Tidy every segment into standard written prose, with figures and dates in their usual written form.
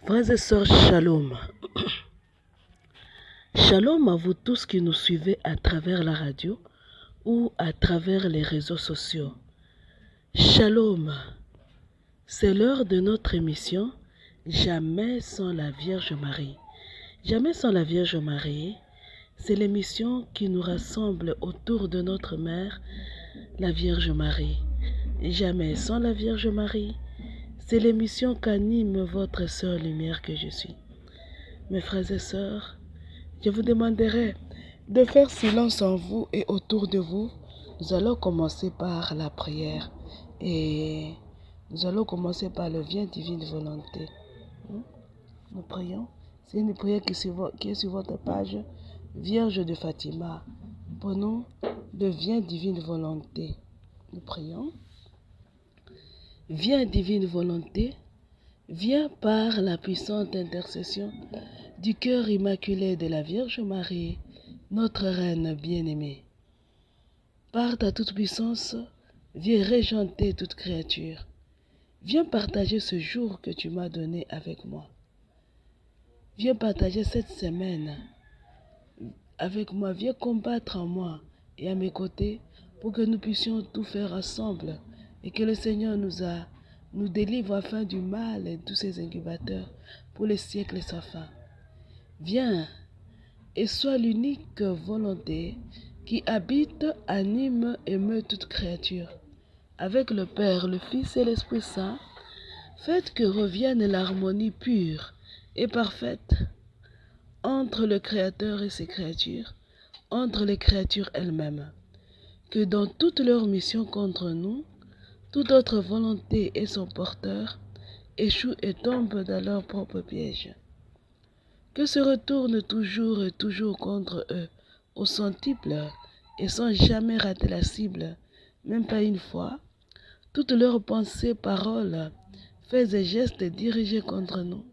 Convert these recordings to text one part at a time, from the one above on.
Frères et sœurs, shalom. Shalom à vous tous qui nous suivez à travers la radio ou à travers les réseaux sociaux. Shalom. C'est l'heure de notre émission Jamais sans la Vierge Marie. Jamais sans la Vierge Marie, c'est l'émission qui nous rassemble autour de notre mère, la Vierge Marie. Jamais sans la Vierge Marie, c'est l'émission qu'anime votre sœur lumière que je suis. Mes frères et sœurs, je vous demanderai de faire silence en vous et autour de vous. Nous allons commencer par la prière et nous allons commencer par le Viens divine volonté. Nous prions. C'est une prière qui est sur votre page Vierge de Fatima. Prenons le Viens divine volonté. Nous prions. Viens divine volonté, viens par la puissante intercession du cœur immaculé de la Vierge Marie, notre Reine bien-aimée. Par ta toute-puissance, viens régenter toute créature. Viens partager ce jour que tu m'as donné avec moi. Viens partager cette semaine avec moi. Viens combattre en moi et à mes côtés pour que nous puissions tout faire ensemble et que le Seigneur nous délivre afin du mal et tous ses incubateurs pour les siècles sans fin. Viens et sois l'unique volonté qui habite, anime et meut toute créature. Avec le Père, le Fils et l'Esprit Saint, faites que revienne l'harmonie pure et parfaite entre le Créateur et ses créatures, entre les créatures elles-mêmes. Que dans toute leur mission contre nous, toute autre volonté et son porteur échouent et tombent dans leur propre piège. Que se retourne toujours et toujours contre eux au centuple et sans jamais rater la cible, même pas une fois, toutes leurs pensées, paroles, faits et gestes dirigés contre nous,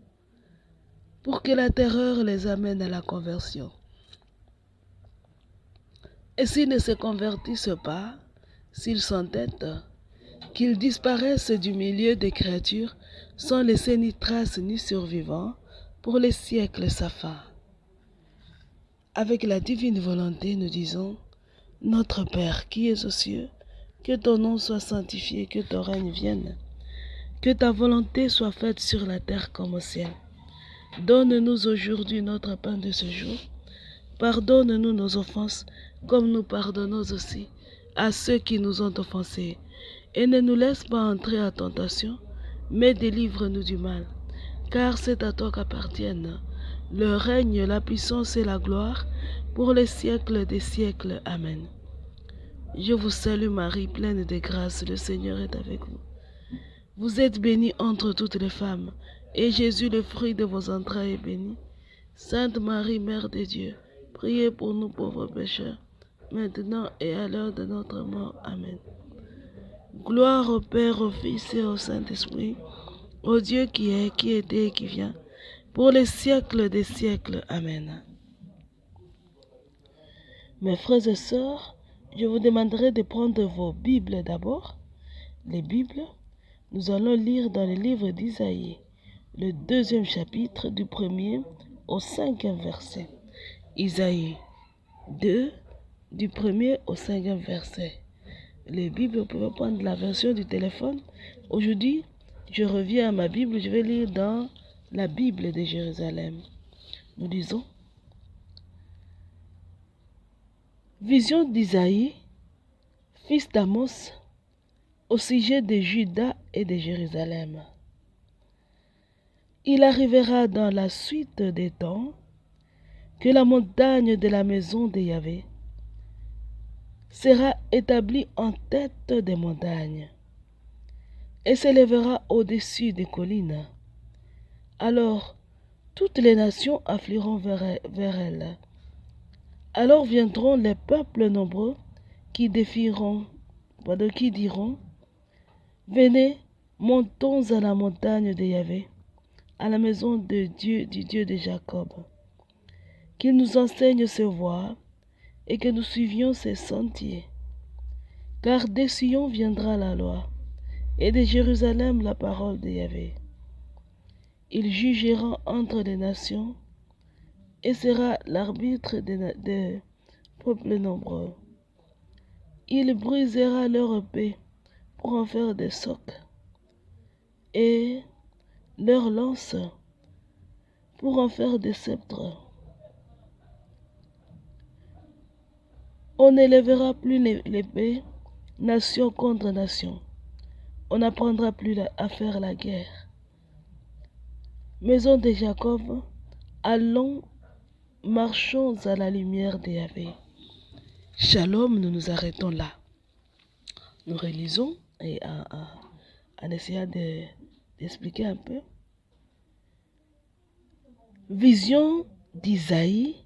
pour que la terreur les amène à la conversion. Et s'ils ne se convertissent pas, s'ils s'entêtent, qu'ils disparaissent du milieu des créatures sans laisser ni trace ni survivant pour les siècles sans fin. Avec la divine volonté, nous disons, Notre Père qui es aux cieux, que ton nom soit sanctifié, que ton règne vienne, que ta volonté soit faite sur la terre comme au ciel. Donne-nous aujourd'hui notre pain de ce jour. Pardonne-nous nos offenses, comme nous pardonnons aussi à ceux qui nous ont offensés. Et ne nous laisse pas entrer en tentation, mais délivre-nous du mal. Car c'est à toi qu'appartiennent le règne, la puissance et la gloire, pour les siècles des siècles. Amen. Je vous salue Marie, pleine de grâce, le Seigneur est avec vous. Vous êtes bénie entre toutes les femmes, et Jésus, le fruit de vos entrailles, est béni. Sainte Marie, Mère de Dieu, priez pour nous pauvres pécheurs, maintenant et à l'heure de notre mort. Amen. Gloire au Père, au Fils et au Saint-Esprit, au Dieu qui est, qui était et qui vient, pour les siècles des siècles. Amen. Mes frères et sœurs, je vous demanderai de prendre vos Bibles d'abord. Les Bibles, nous allons lire dans le livre d'Isaïe, le 2e chapitre du 1er au 5e verset. Isaïe 2, du 1er au 5e verset. Les Bibles, vous pouvez prendre la version du téléphone. Aujourd'hui, je reviens à ma Bible, je vais lire dans la Bible de Jérusalem. Nous lisons. Vision d'Isaïe, fils d'Amos, au sujet de Juda et de Jérusalem. Il arrivera dans la suite des temps que la montagne de la maison de Yahvé sera établie en tête des montagnes et s'élèvera au-dessus des collines. Alors, toutes les nations afflueront vers elle. Alors viendront les peuples nombreux qui diront, venez, montons à la montagne de Yahvé, à la maison de Dieu, du Dieu de Jacob, qu'il nous enseigne ses voies et que nous suivions ses sentiers. Car de Sion viendra la loi, et de Jérusalem la parole de Yahvé. Il jugera entre les nations et sera l'arbitre des peuples nombreux. Il brisera leur épée pour en faire des socs et leur lance pour en faire des sceptres. On n'élèvera plus l'épée nation contre nation. On n'apprendra plus à faire la guerre. Maison de Jacob, allons, marchons à la lumière de Yahvé. Shalom, nous nous arrêtons là. Nous relisons et en essayant d'expliquer un peu. Vision d'Isaïe,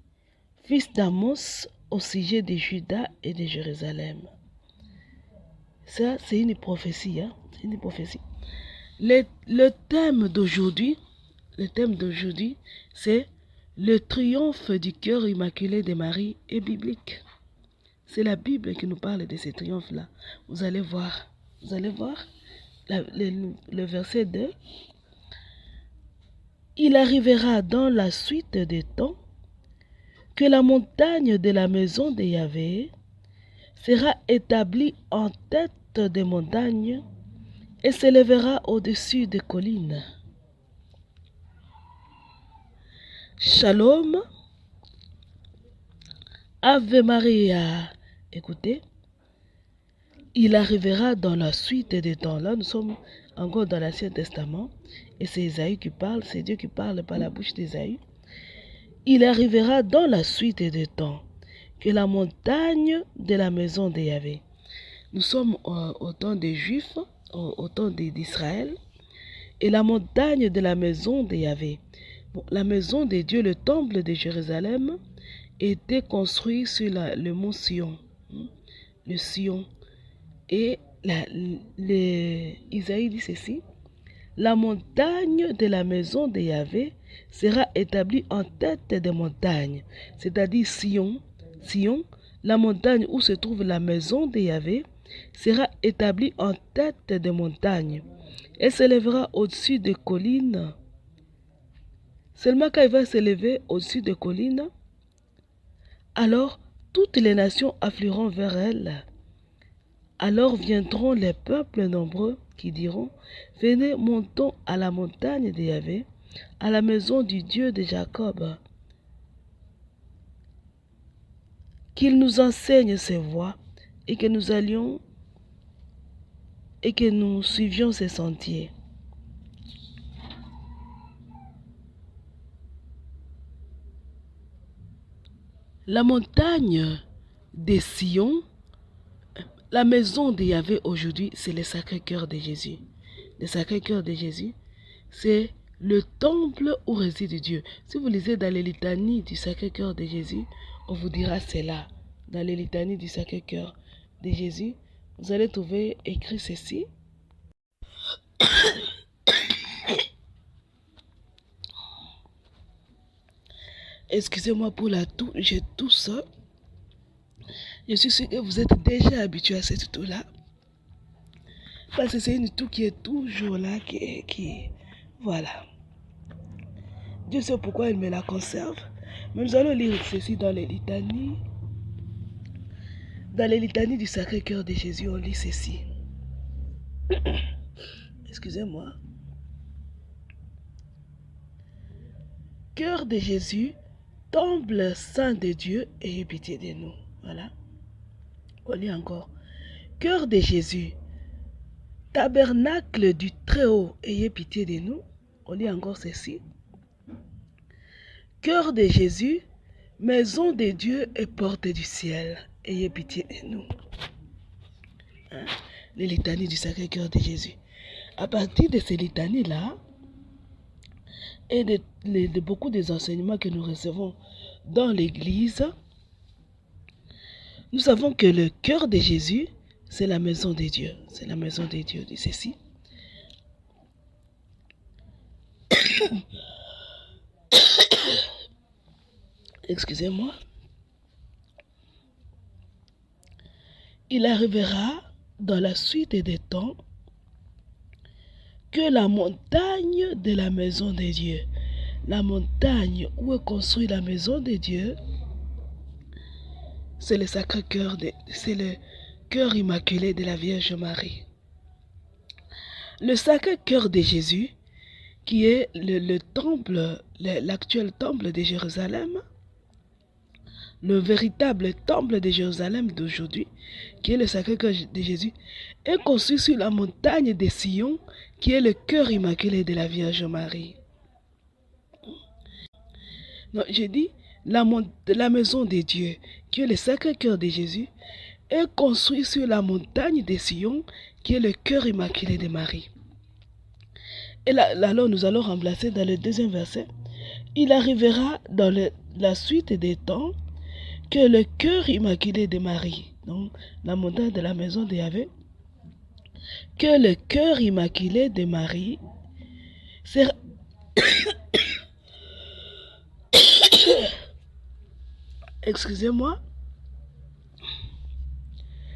fils d'Amos, au sujet de Juda et de Jérusalem. Ça, c'est une prophétie. C'est une prophétie. Le thème d'aujourd'hui, c'est le triomphe du cœur immaculé de Marie est biblique. C'est la Bible qui nous parle de ce triomphe-là. Vous allez voir le verset 2. Il arrivera dans la suite des temps que la montagne de la maison de Yahvé sera établie en tête des montagnes et s'élèvera au-dessus des collines. Shalom, Ave Maria. Écoutez, il arrivera dans la suite des temps. Là, nous sommes encore dans l'Ancien Testament et c'est Isaïe qui parle, c'est Dieu qui parle par la bouche d'Isaïe. Il arrivera dans la suite des temps que la montagne de la maison de Yahvé. Nous sommes au temps des Juifs, au temps d'Israël, et la montagne de la maison de Yahvé. La maison de Dieu, le temple de Jérusalem, était construit sur le mont Sion, le Sion. Et Isaïe dit ceci: la montagne de la maison de Yahvé sera établie en tête des montagnes, c'est-à-dire Sion. Sion, la montagne où se trouve la maison de Yahvé, sera établie en tête des montagnes et s'élèvera au-dessus des collines. Seulement quand il va s'élever au-dessus des collines, alors toutes les nations afflueront vers elle. Alors viendront les peuples nombreux qui diront: venez, montons à la montagne de Yahvé, à la maison du Dieu de Jacob, qu'il nous enseigne ses voies et que nous allions et que nous suivions ses sentiers. La montagne de Sion, la maison de Yahvé aujourd'hui, c'est le Sacré-Cœur de Jésus. Le Sacré-Cœur de Jésus, c'est le temple où réside Dieu. Si vous lisez dans les litanies du Sacré-Cœur de Jésus, on vous dira c'est là. Dans les litanies du Sacré-Cœur de Jésus, vous allez trouver écrit ceci. Excusez-moi pour la toux, j'ai tout ça. Je suis sûr que vous êtes déjà habitué à cette toux-là. Parce que c'est une toux qui est toujours là, voilà. Dieu sait pourquoi il me la conserve. Mais nous allons lire ceci dans les litanies. Dans les litanies du Sacré-Cœur de Jésus, on lit ceci. Excusez-moi. Cœur de Jésus, temple saint de Dieu, ayez pitié de nous. Voilà. On lit encore. Cœur de Jésus, tabernacle du Très-Haut, ayez pitié de nous. On lit encore ceci. Cœur de Jésus, maison de Dieu et porte du ciel, ayez pitié de nous. Hein? Les litanies du Sacré-Cœur de Jésus. À partir de ces litanies-là, et de beaucoup des enseignements que nous recevons dans l'Église, nous savons que le cœur de Jésus, c'est la maison de Dieu. C'est la maison de Dieu, dit ceci. Excusez-moi. Il arrivera dans la suite des temps que la montagne de la maison de Dieu, la montagne où est construite la maison de Dieu, c'est le Sacré-Cœur, c'est le cœur immaculé de la Vierge Marie. Le Sacré-Cœur de Jésus, qui est le temple, l'actuel temple de Jérusalem, le véritable temple de Jérusalem d'aujourd'hui, qui est le Sacré-Cœur de Jésus, est construit sur la montagne de Sion, qui est le cœur immaculé de la Vierge Marie. Non, j'ai dit, la maison de Dieu, qui est le Sacré-Cœur de Jésus, est construit sur la montagne de Sion, qui est le cœur immaculé de Marie. Et là, alors nous allons remplacer dans le deuxième verset. Il arrivera dans la suite des temps que le cœur immaculé de Marie, donc la montagne de la maison de Yahvé, que le cœur immaculé de Marie sera excusez-moi,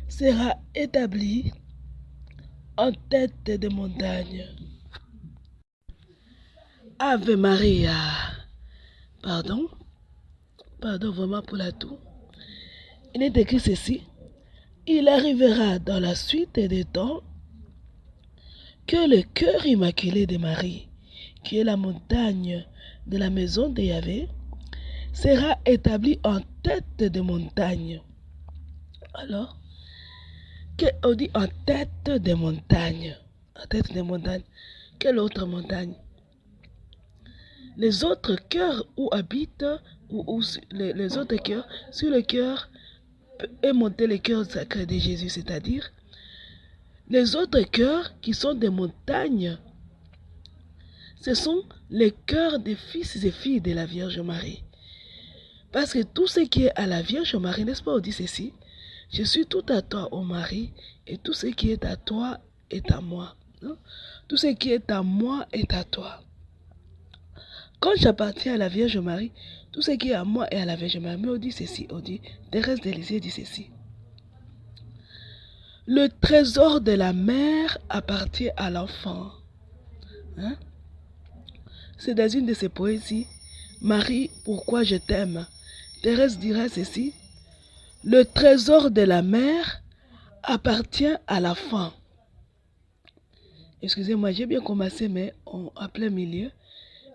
sera établi en tête de montagne. Ave Maria. Pardon vraiment pour la toux. Il est écrit ceci. Il arrivera dans la suite des temps que le cœur immaculé de Marie, qui est la montagne de la maison de Yahvé, sera établi en tête de montagne. Alors, on dit en tête de montagne. En tête de montagne. Quelle autre montagne? Les autres cœurs où habitent, les autres cœurs, sur le cœur est monté le cœur sacré de Jésus, c'est-à-dire les autres cœurs qui sont des montagnes, ce sont les cœurs des fils et filles de la Vierge Marie. Parce que tout ce qui est à la Vierge Marie, n'est-ce pas, on dit ceci, je suis tout à toi, ô Marie, et tout ce qui est à toi est à moi. Non? Tout ce qui est à moi est à toi. Quand j'appartiens à la Vierge Marie, tout ce qui est à moi est à la Vierge Marie. Mais on dit ceci, on dit, Thérèse de Lisieux dit ceci. Le trésor de la mère appartient à l'enfant. Hein? C'est dans une de ses poésies. Marie, pourquoi je t'aime? Thérèse dira ceci. Le trésor de la mère appartient à l'enfant. Excusez-moi, j'ai bien commencé, mais à plein milieu.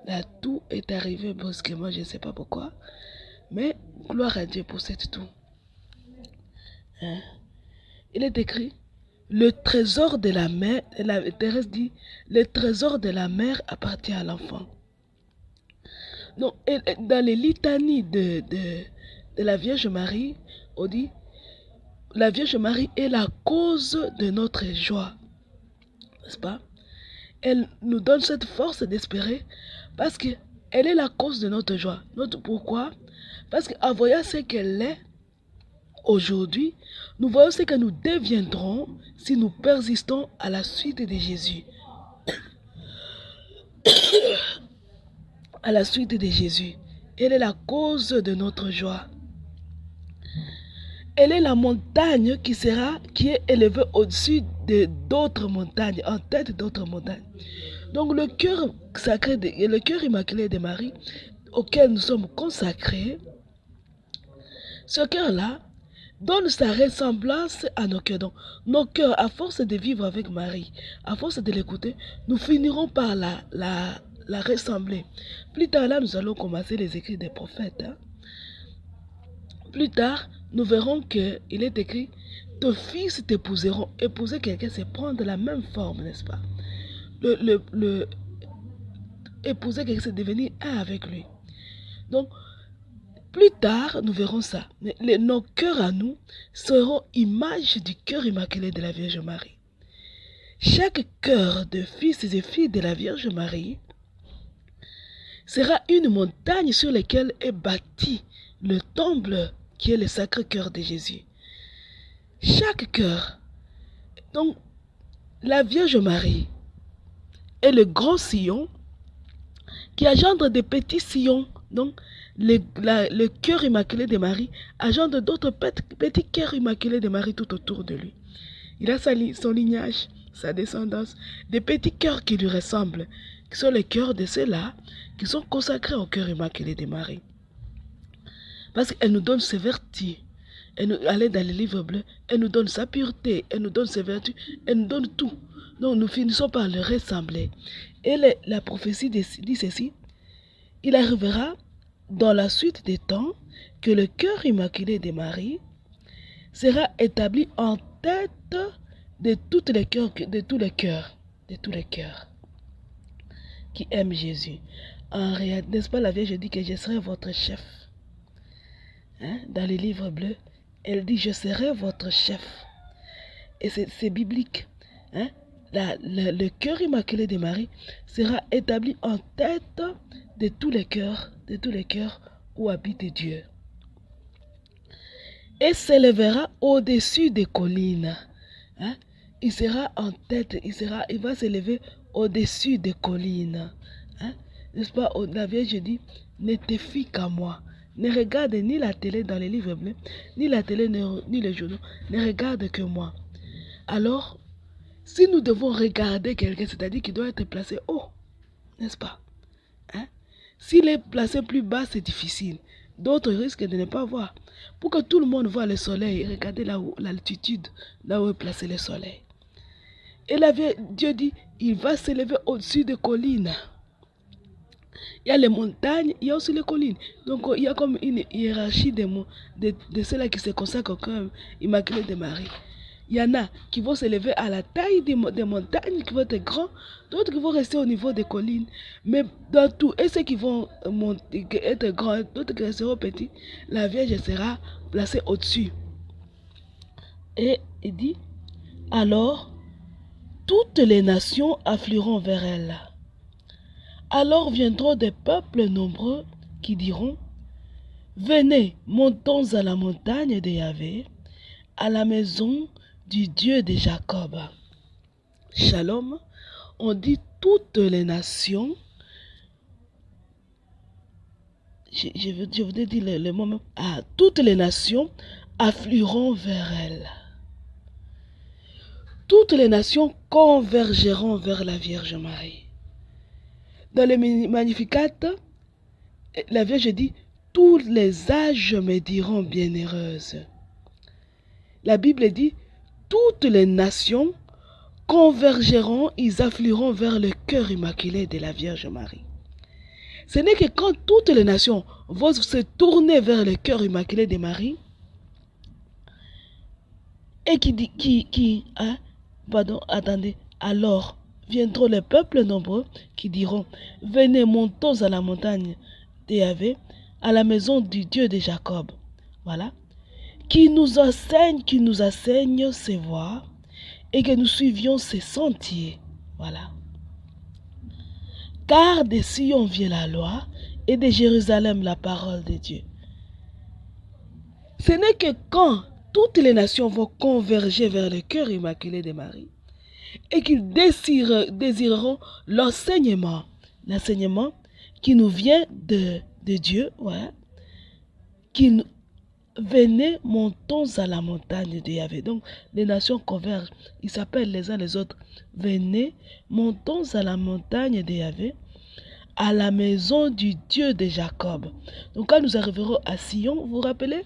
Là, tout est arrivé brusquement, je ne sais pas pourquoi. Mais gloire à Dieu pour cette toux. Hein? Il est écrit, le trésor de la mère, Thérèse dit, le trésor de la mère appartient à l'enfant. Donc, dans les litanies de la Vierge Marie, on dit, la Vierge Marie est la cause de notre joie. N'est-ce pas? Elle nous donne cette force d'espérer parce qu'elle est la cause de notre joie. Pourquoi? Parce qu'en voyant ce qu'elle est aujourd'hui, nous voyons ce que nous deviendrons si nous persistons à la suite de Jésus. À la suite de Jésus. Elle est la cause de notre joie. Elle est la montagne qui est élevée au-dessus d'autres montagnes, en tête d'autres montagnes. Donc le cœur sacré, le cœur immaculé de Marie, auquel nous sommes consacrés, ce cœur-là donne sa ressemblance à nos cœurs. Donc nos cœurs, à force de vivre avec Marie, à force de l'écouter, nous finirons par la ressembler. Plus tard, là, nous allons commencer les écrits des prophètes. Hein. Plus tard, nous verrons qu'il est écrit, tes fils t'épouseront. Épouser quelqu'un, c'est prendre la même forme, n'est-ce pas? Épouser quelqu'un, c'est devenir un avec lui. Donc, plus tard, nous verrons ça. Mais nos cœurs à nous seront images du cœur immaculé de la Vierge Marie. Chaque cœur de fils et filles de la Vierge Marie sera une montagne sur laquelle est bâti le temple qui est le Sacré-Cœur de Jésus. Chaque cœur. Donc, la Vierge Marie est le grand sillon qui engendre des petits sillons. Donc, le cœur immaculé de Marie engendre d'autres petits cœurs immaculés de Marie tout autour de lui. Il a son lignage. sa descendance, des petits cœurs qui lui ressemblent, qui sont les cœurs de ceux-là qui sont consacrés au cœur immaculé de Marie. Parce qu'elle nous donne ses vertus. Elle est dans le livre bleu, elle nous donne sa pureté, elle nous donne ses vertus, elle nous donne tout. Donc nous finissons par le ressembler. Et la prophétie dit ceci: il arrivera dans la suite des temps que le cœur immaculé de Marie sera établi en tête de tous les cœurs qui aiment Jésus. En réalité, n'est-ce pas, la Vierge dit que je serai votre chef. Dans le livre bleu, elle dit: je serai votre chef. Et c'est biblique. Le cœur immaculé de Marie sera établi en tête de tous les cœurs où habite Dieu. Et s'élèvera au-dessus des collines. Il sera en tête, il va s'élever au-dessus des collines. N'est-ce pas, la Vierge dit: ne te fie qu'à moi. Ne regarde ni la télé dans les livres bleus, ni la télé, ni les journaux. Ne regarde que moi. Alors, si nous devons regarder quelqu'un, c'est-à-dire qu'il doit être placé haut, n'est-ce pas? S'il est placé plus bas, c'est difficile. D'autres risquent de ne pas voir. Pour que tout le monde voit le soleil, regardez l'altitude, là où est placé le soleil. Et Dieu dit: il va s'élever au-dessus des collines. Il y a les montagnes, il y a aussi les collines. Donc il y a comme une hiérarchie de ceux-là qui se consacrent au cœur immaculé de Marie. Il y en a qui vont s'élever à la taille des montagnes, qui vont être grands, d'autres qui vont rester au niveau des collines. Mais dans tout, et ceux qui vont être grands, d'autres qui resteront petits, la Vierge sera placée au-dessus. Et il dit: alors, toutes les nations afflueront vers elle. Alors viendront des peuples nombreux qui diront: venez, montons à la montagne de Yahvé, à la maison du Dieu de Jacob. Shalom, on dit toutes les nations. Je voudrais dire le mot même. Toutes les nations afflueront vers elle. Toutes les nations convergeront vers la Vierge Marie. Dans le Magnificat, la Vierge dit: tous les âges me diront bienheureuse. La Bible dit: toutes les nations convergeront, ils afflueront vers le cœur immaculé de la Vierge Marie. Ce n'est que quand toutes les nations vont se tourner vers le cœur immaculé de Marie et alors viendront les peuples nombreux qui diront: venez, montons à la montagne de Yahvé, à la maison du Dieu de Jacob. Voilà. Qui nous enseigne ses voies et que nous suivions ses sentiers. Voilà. Car de Sion vient la loi et de Jérusalem la parole de Dieu. Ce n'est que quand toutes les nations vont converger vers le cœur immaculé de Marie et qu'ils désireront l'enseignement qui nous vient de Dieu, ouais, venez, montons à la montagne de Yahvé. Donc, les nations convergent. Ils s'appellent les uns les autres. Venez, montons à la montagne de Yahvé, à la maison du Dieu de Jacob. Donc, quand nous arriverons à Sion, vous vous rappelez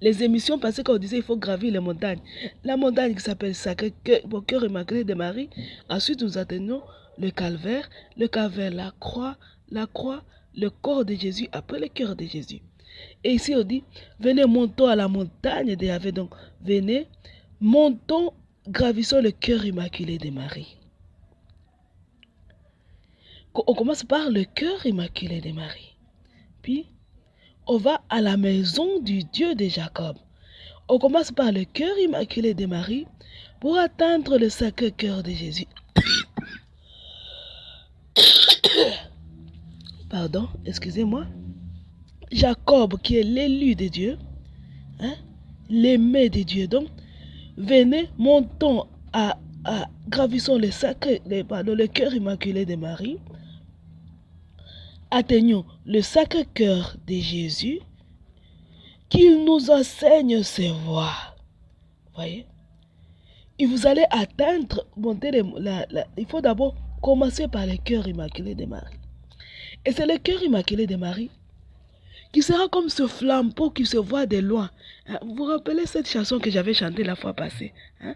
les émissions passées quand on disait il faut gravir les montagnes. La montagne qui s'appelle Sacré-Cœur immaculé de Marie. Ensuite, nous atteignons le calvaire, la croix, le corps de Jésus, après le cœur de Jésus. Et ici on dit: venez, montons à la montagne de Yahvé. Donc venez, montons, gravissons le cœur immaculé de Marie. On commence par le cœur immaculé de Marie. Puis on va à la maison du Dieu de Jacob. On commence par le cœur immaculé de Marie pour atteindre le sacré cœur de Jésus. Pardon, excusez-moi. Jacob, qui est l'élu de Dieu, l'aimé de Dieu. Donc, venez, montons gravissons le cœur immaculé de Marie. Atteignons le sacré cœur de Jésus, qu'il nous enseigne ses voies. Voyez? Et vous allez atteindre, il faut d'abord commencer par le cœur immaculé de Marie. Et c'est le cœur immaculé de Marie qui sera comme ce flambeau qui se voit de loin. Vous vous rappelez cette chanson que j'avais chantée la fois passée, hein?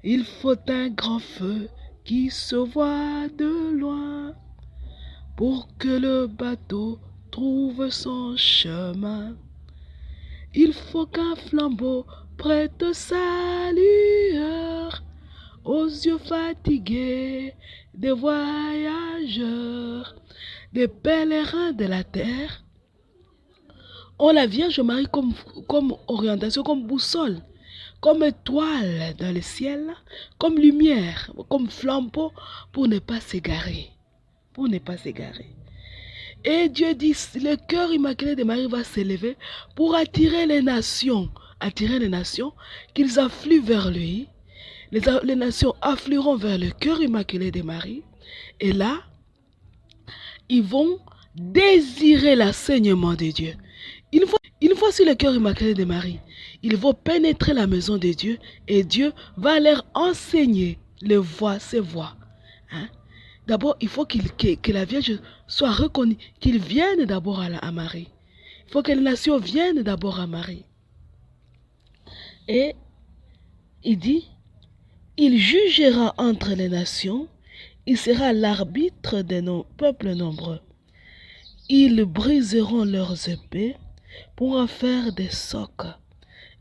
Il faut un grand feu qui se voit de loin pour que le bateau trouve son chemin. Il faut qu'un flambeau prête sa lueur aux yeux fatigués des voyageurs, des pèlerins de la terre. On la Vierge Marie comme orientation, comme boussole, comme étoile dans le ciel, comme lumière, comme flambeau pour ne pas s'égarer. Pour ne pas s'égarer. Et Dieu dit, le cœur immaculé de Marie va s'élever pour attirer les nations, qu'ils affluent vers lui. Les nations afflueront vers le cœur immaculé de Marie. Et là, ils vont désirer l'enseignement de Dieu. Une fois sur le cœur immaculé de Marie, ils vont pénétrer la maison de Dieu et Dieu va leur enseigner ses voies. Hein? D'abord, il faut que la Vierge soit reconnue, qu'il vienne d'abord à Marie. Il faut que les nations viennent d'abord à Marie. Et il dit, il jugera entre les nations, il sera l'arbitre de nos peuples nombreux. Ils briseront leurs épées pour en faire des socs,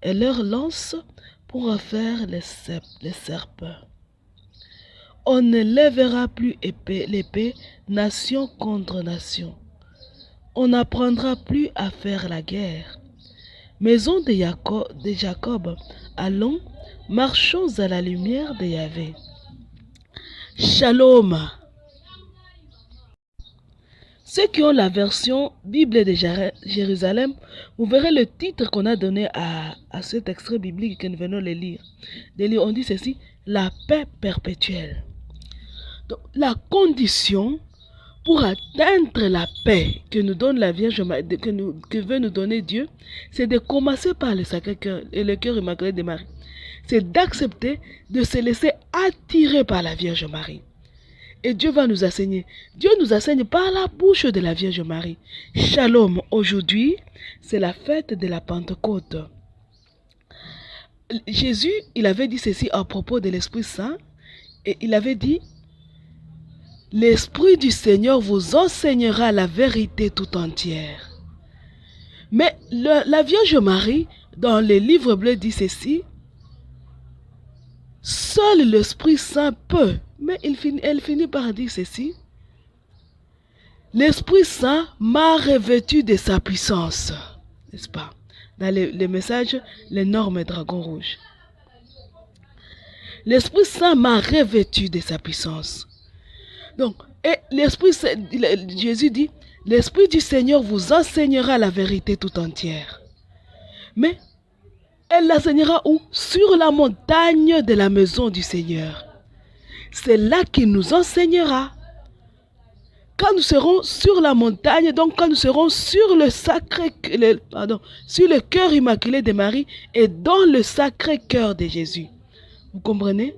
et leurs lances pour en faire les serpents. On ne lèvera plus l'épée nation contre nation. On n'apprendra plus à faire la guerre. Maison de Jacob, allons, marchons à la lumière de Yahvé. Shalom. Ceux qui ont la version Bible de Jérusalem, vous verrez le titre qu'on a donné à cet extrait biblique que nous venons de lire. On dit ceci, la paix perpétuelle. Donc, la condition pour atteindre la paix que nous donne la Vierge, que veut nous donner Dieu, c'est de commencer par le Sacré-Cœur et le cœur immaculé de Marie. C'est d'accepter de se laisser attirer par la Vierge Marie. Et Dieu va nous enseigner. Dieu nous enseigne par la bouche de la Vierge Marie. Shalom. Aujourd'hui, c'est la fête de la Pentecôte. Jésus, il avait dit ceci à propos de l'Esprit Saint. Et il avait dit, l'Esprit du Seigneur vous enseignera la vérité tout entière. Mais la Vierge Marie, dans les livres bleus, dit ceci, seul l'Esprit Saint peut. Mais elle finit par dire ceci. L'Esprit Saint m'a revêtu de sa puissance. N'est-ce pas? Dans les messages, l'énorme dragon rouge. L'Esprit Saint m'a revêtu de sa puissance. Donc, et Jésus dit, l'Esprit du Seigneur vous enseignera la vérité tout entière. Mais, elle l'enseignera où? Sur la montagne de la maison du Seigneur. C'est là qu'il nous enseignera. Quand nous serons sur la montagne, donc quand nous serons sur sur le cœur immaculé de Marie et dans le sacré cœur de Jésus. Vous comprenez?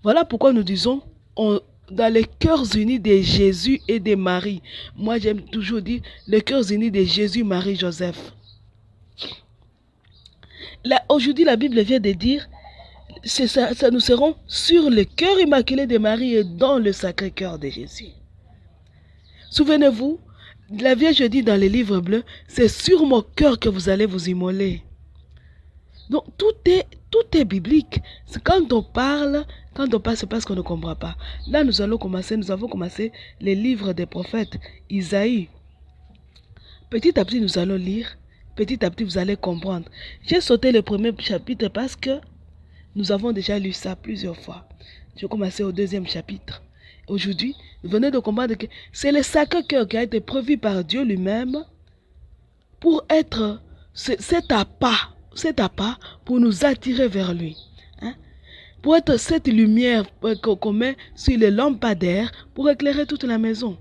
Voilà pourquoi nous disons dans les cœurs unis de Jésus et de Marie. Moi, j'aime toujours dire les cœurs unis de Jésus, Marie, Joseph. Aujourd'hui, la Bible vient de dire nous serons sur le cœur immaculé de Marie et dans le sacré cœur de Jésus. Souvenez-vous, la Vierge dit dans les livres bleus, c'est sur mon cœur que vous allez vous immoler. Donc tout est biblique. Quand on parle, c'est parce qu'on ne comprend pas. Là, nous avons commencé les livres des prophètes, Isaïe. Petit à petit, nous allons lire. Petit à petit, vous allez comprendre. J'ai sauté le premier chapitre parce que nous avons déjà lu ça plusieurs fois. Je vais commencer au deuxième chapitre. Aujourd'hui, vous venez de comprendre que c'est le Sacré-Cœur qui a été prévu par Dieu lui-même pour être cet appât pour nous attirer vers lui. Hein? Pour être cette lumière qu'on met sur les lampadaires pour éclairer toute la maison.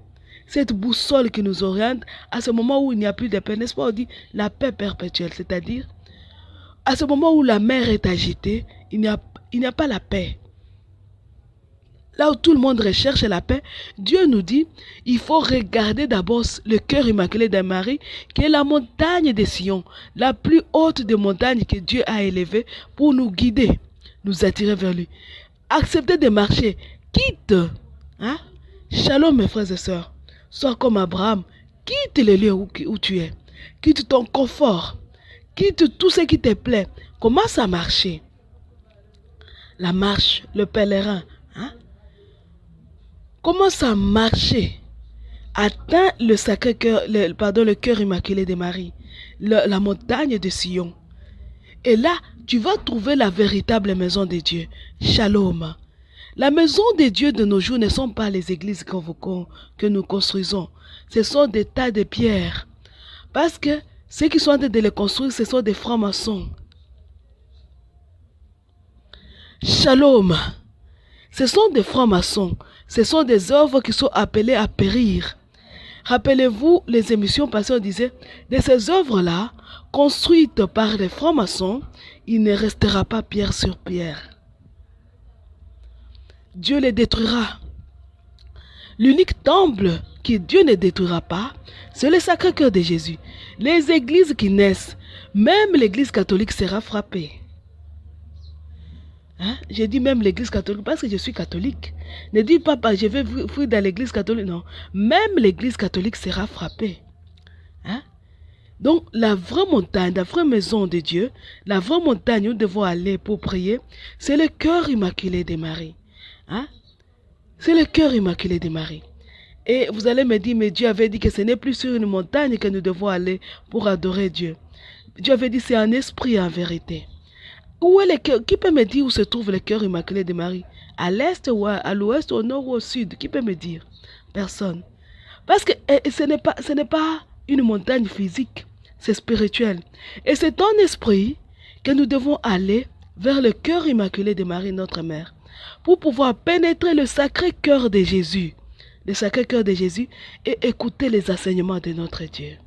Cette boussole qui nous oriente à ce moment où il n'y a plus de paix. N'est-ce pas, on dit la paix perpétuelle, c'est-à-dire à ce moment où la mer est agitée, il n'y a il n'y a pas la paix. Là où tout le monde recherche la paix, Dieu nous dit, il faut regarder d'abord le cœur immaculé de Marie, qui est la montagne de Sion, la plus haute des montagnes que Dieu a élevée pour nous guider, nous attirer vers lui. Acceptez de marcher, quitte, hein? Shalom mes frères et sœurs, sois comme Abraham, quitte le lieu où tu es, quitte ton confort, quitte tout ce qui te plaît, commence à marcher. La marche, le pèlerin, hein? Commence à marcher. Atteins le Sacré-Cœur, le cœur immaculé de Marie, la montagne de Sion. Et là, tu vas trouver la véritable maison de Dieu. Shalom. La maison de Dieu de nos jours ne sont pas les églises que nous construisons. Ce sont des tas de pierres. Parce que ceux qui sont en train de les construire, ce sont des francs-maçons. Shalom. Ce sont des francs-maçons. Ce sont des œuvres qui sont appelées à périr. Rappelez-vous, les émissions passées, on disait, de ces œuvres-là, construites par les francs-maçons, il ne restera pas pierre sur pierre. Dieu les détruira. L'unique temple que Dieu ne détruira pas, c'est le Sacré-Cœur de Jésus. Les églises qui naissent, même l'église catholique sera frappée. Hein? J'ai dit même l'église catholique parce que je suis catholique. Ne dis pas, je vais fuir dans l'église catholique. Non, même l'église catholique sera frappée. Hein? Donc la vraie montagne, la vraie maison de Dieu, la vraie montagne où nous devons aller pour prier, c'est le cœur immaculé de Marie. Hein? C'est le cœur immaculé de Marie. Et vous allez me dire, mais Dieu avait dit que ce n'est plus sur une montagne que nous devons aller pour adorer Dieu. Dieu avait dit c'est un esprit en vérité. Où est le cœur? Qui peut me dire où se trouve le cœur immaculé de Marie? À l'est ou à l'ouest, au nord ou au sud? Qui peut me dire? Personne. Parce que ce n'est pas une montagne physique, c'est spirituel. Et c'est en esprit que nous devons aller vers le cœur immaculé de Marie, notre mère, pour pouvoir pénétrer le sacré cœur de Jésus, le sacré cœur de Jésus, et écouter les enseignements de notre Dieu.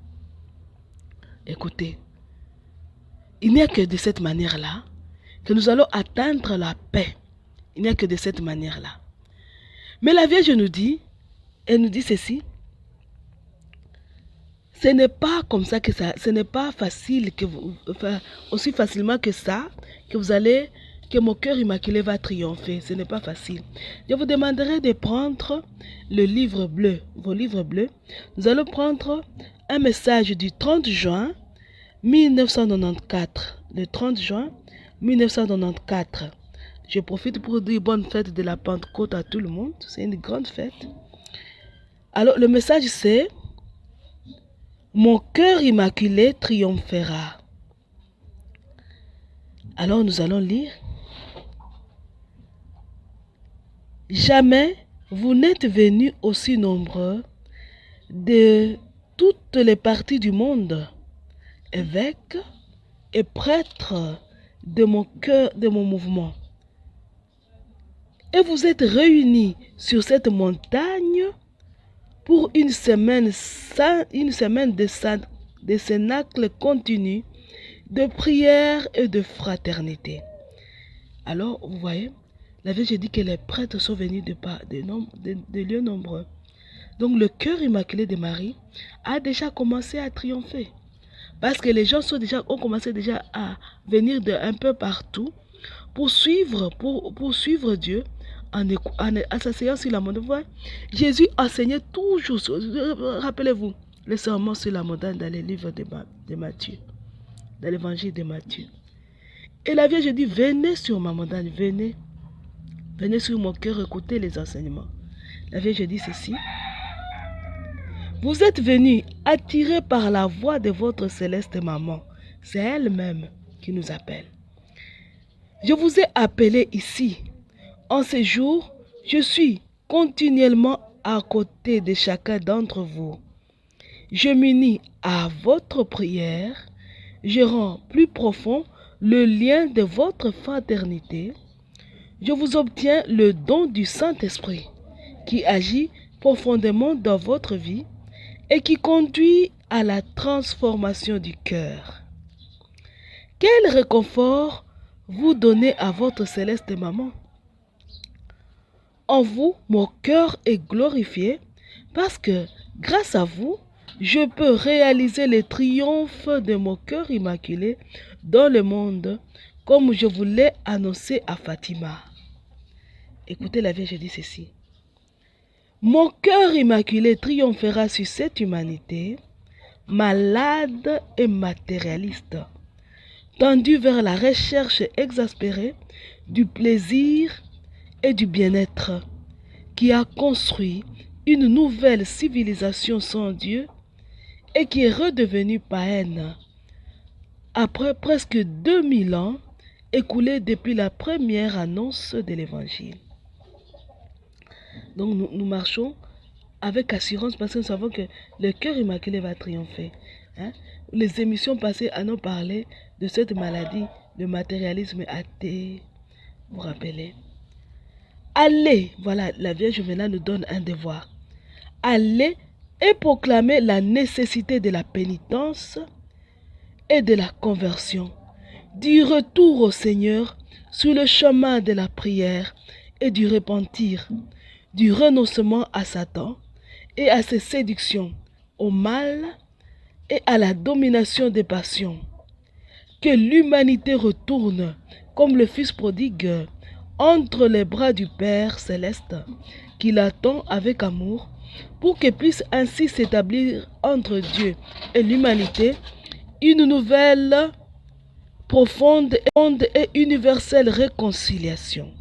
Écoutez, il n'y a que de cette manière-là que nous allons atteindre la paix. Il n'y a que de cette manière-là. Mais la Vierge nous dit, elle nous dit ceci, ce n'est pas comme ça que ça, ce n'est pas facile, aussi facilement que ça, que mon cœur immaculé va triompher. Ce n'est pas facile. Je vous demanderai de prendre le livre bleu, vos livres bleus. Nous allons prendre un message du 30 juin 1994. Le 30 juin 1994. Je profite pour dire bonne fête de la Pentecôte à tout le monde. C'est une grande fête. Alors, le message c'est « Mon cœur immaculé triomphera ». Alors, nous allons lire. « Jamais vous n'êtes venus aussi nombreux de toutes les parties du monde, évêques et prêtres de mon cœur, de mon mouvement. Et vous êtes réunis sur cette montagne pour une semaine de cénacle continu, de prière et de fraternité. » Alors, vous voyez, la Vierge dit que les prêtres sont venus de lieux nombreux. Donc, le cœur immaculé de Marie a déjà commencé à triompher. Parce que les gens ont commencé déjà à venir d'un peu partout pour suivre Dieu en s'asseyant sur la montagne. Jésus enseignait toujours, rappelez-vous, le sermon sur la montagne dans les livres de Matthieu, dans l'évangile de Matthieu. Et la Vierge dit, venez sur ma montagne, venez sur mon cœur, écoutez les enseignements. La Vierge dit ceci. Vous êtes venus attirés par la voix de votre céleste maman. C'est elle-même qui nous appelle. Je vous ai appelé ici. En ces jours, je suis continuellement à côté de chacun d'entre vous. Je m'unis à votre prière. Je rends plus profond le lien de votre fraternité. Je vous obtiens le don du Saint-Esprit qui agit profondément dans votre vie et qui conduit à la transformation du cœur. Quel réconfort vous donner à votre céleste maman. En vous, mon cœur est glorifié parce que, grâce à vous, je peux réaliser les triomphes de mon cœur immaculé dans le monde, comme je vous l'ai annoncé à Fatima. Écoutez, la Vierge dit ceci. Mon cœur immaculé triomphera sur cette humanité, malade et matérialiste, tendue vers la recherche exaspérée du plaisir et du bien-être, qui a construit une nouvelle civilisation sans Dieu et qui est redevenue païenne après presque 2000 ans écoulés depuis la première annonce de l'Évangile. Donc nous marchons avec assurance parce que nous savons que le cœur immaculé va triompher. Les émissions passées à nous parler de cette maladie, le matérialisme athée. Vous vous rappelez? Allez, voilà, la Vierge maintenant nous donne un devoir. Allez et proclamer la nécessité de la pénitence et de la conversion, du retour au Seigneur sur le chemin de la prière et du repentir, du renoncement à Satan et à ses séductions, au mal et à la domination des passions. Que l'humanité retourne, comme le Fils prodigue, entre les bras du Père céleste, qui l'attend avec amour, pour que puisse ainsi s'établir entre Dieu et l'humanité une nouvelle, profonde et universelle réconciliation.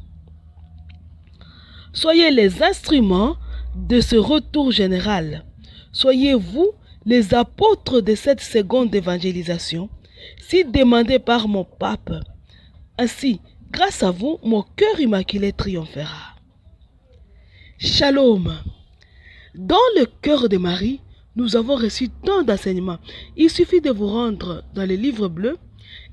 Soyez les instruments de ce retour général. Soyez vous les apôtres de cette seconde évangélisation, si demandée par mon pape. Ainsi, grâce à vous, mon cœur immaculé triomphera. Shalom. Dans le cœur de Marie, nous avons reçu tant d'enseignements. Il suffit de vous rendre dans les livres bleus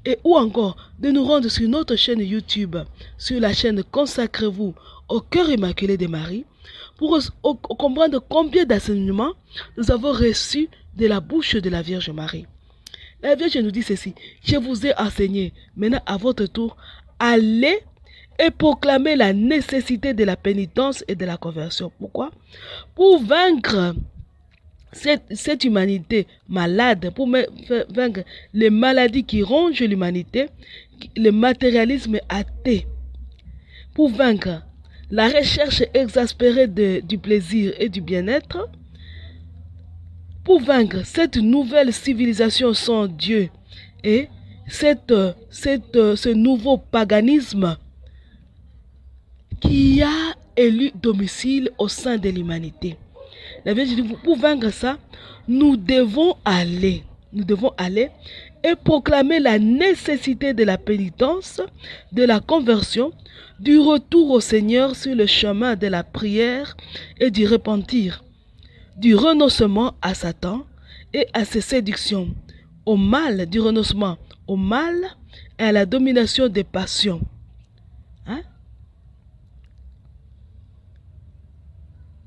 et ou encore de nous rendre sur notre chaîne YouTube, sur la chaîne Consacrez-vous au cœur immaculé de Marie, pour comprendre combien d'enseignements nous avons reçus de la bouche de la Vierge Marie. La Vierge nous dit ceci, je vous ai enseigné, maintenant à votre tour, allez et proclamer la nécessité de la pénitence et de la conversion. Pourquoi? Pour vaincre cette humanité malade, pour vaincre les maladies qui rongent l'humanité, le matérialisme athée, pour vaincre la recherche exaspérée du plaisir et du bien-être, pour vaincre cette nouvelle civilisation sans Dieu et ce nouveau paganisme qui a élu domicile au sein de l'humanité. La Vierge dit, pour vaincre ça, nous devons aller et proclamer la nécessité de la pénitence, de la conversion, du retour au Seigneur sur le chemin de la prière et du repentir, du renoncement à Satan et à ses séductions, au mal, du renoncement au mal et à la domination des passions.